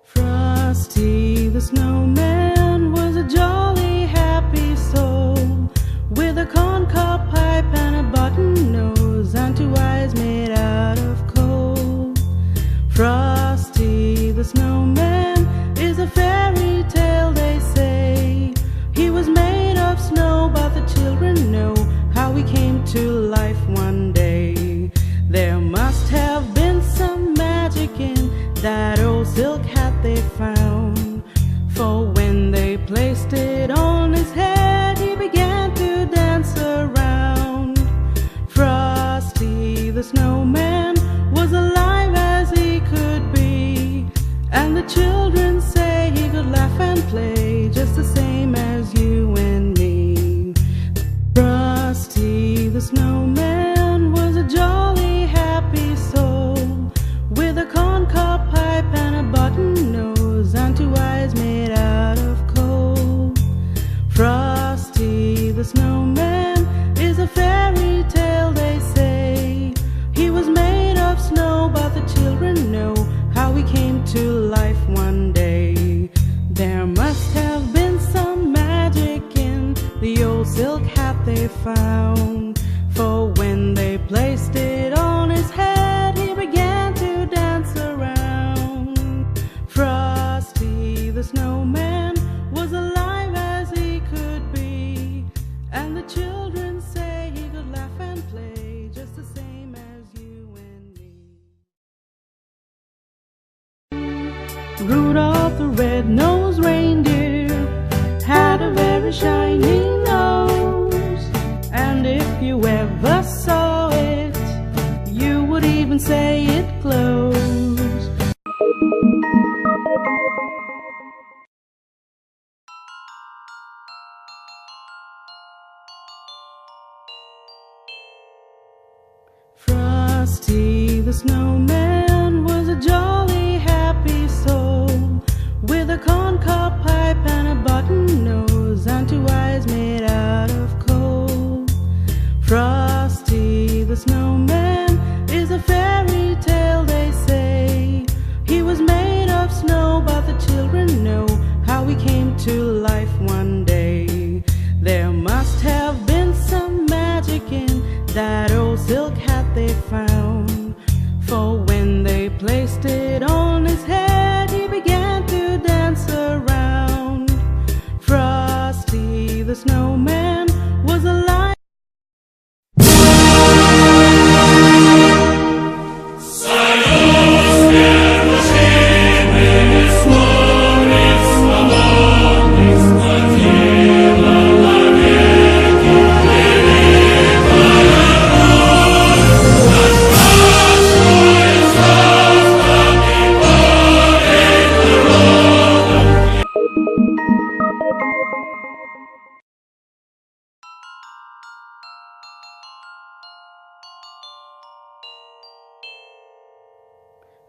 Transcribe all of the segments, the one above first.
Frosty the Snowman was a jolly happy soul, with a corncob pipe and a button nose and two eyes made out of coal. Frosty the Snowman is a fairy tale, they say. He was made of snow, but the children know how he came to life one day. There must have been some magic in that old silk hat they found, for when they placed it on his head, he began to dance around. Frosty the Snowman was alive as he could be, and the children say he could laugh and play just the same as you and me. Frosty the Snowman was a jolly happy soul, with a corncob pipe and a button nose and two eyes made out of coal. Frosty the Snowman is a fairy tale, they say. He was made of snow, but the children know how he came to life one day. There must have been some magic in the old silk hat they found, for when they placed it on his head, he began to dance around. Frosty the Snowman was alive as he could be, and the children say he could laugh and play just the same as you and me. Rudolph the red-nosed reindeer had a very shiny nose, and if you ever saw it, you would even say it glows. Frosty the Snowman was a jolly happy soul, with a corncob pipe and a button nose and two eyes made out of coal. Frosty the Snowman is a fairy tale, they say. He was made of snow, but the children know how he came to life one day. There must have been some magic in that old silk hat they found, for when they placed it on his head, he began to dance around. Frosty the Snowman was alive.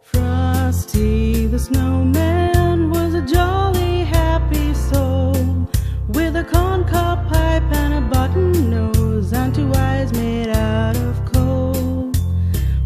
Frosty the Snowman was a jolly happy soul, with a corncob pipe and a button nose and two eyes made out of coal.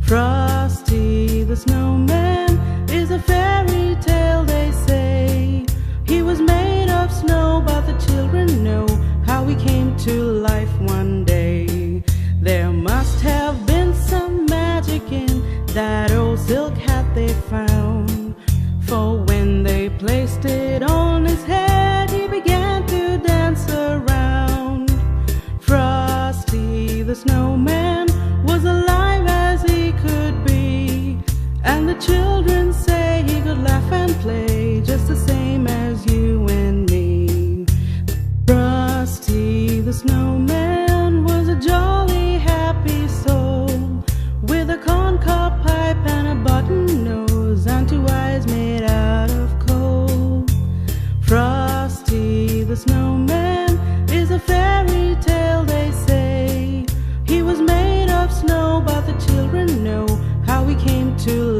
Frosty the Snowman is a fairy tale, they say. He was made of snow, but the children know how he came to life one day. There must have been some magic in that old silk hat they found, for when they placed it on his head, he began to dance around. Frosty the Snowman was alive as he could be, and the children say he could laugh and play just the same as you and me. Frosty the Snowman was a jolly happy soul, with a corncob pipe and a button nose and two eyes made out of coal. Frosty the Snowman is a fairy tale, they say. He was made of snow, but the children know how he came to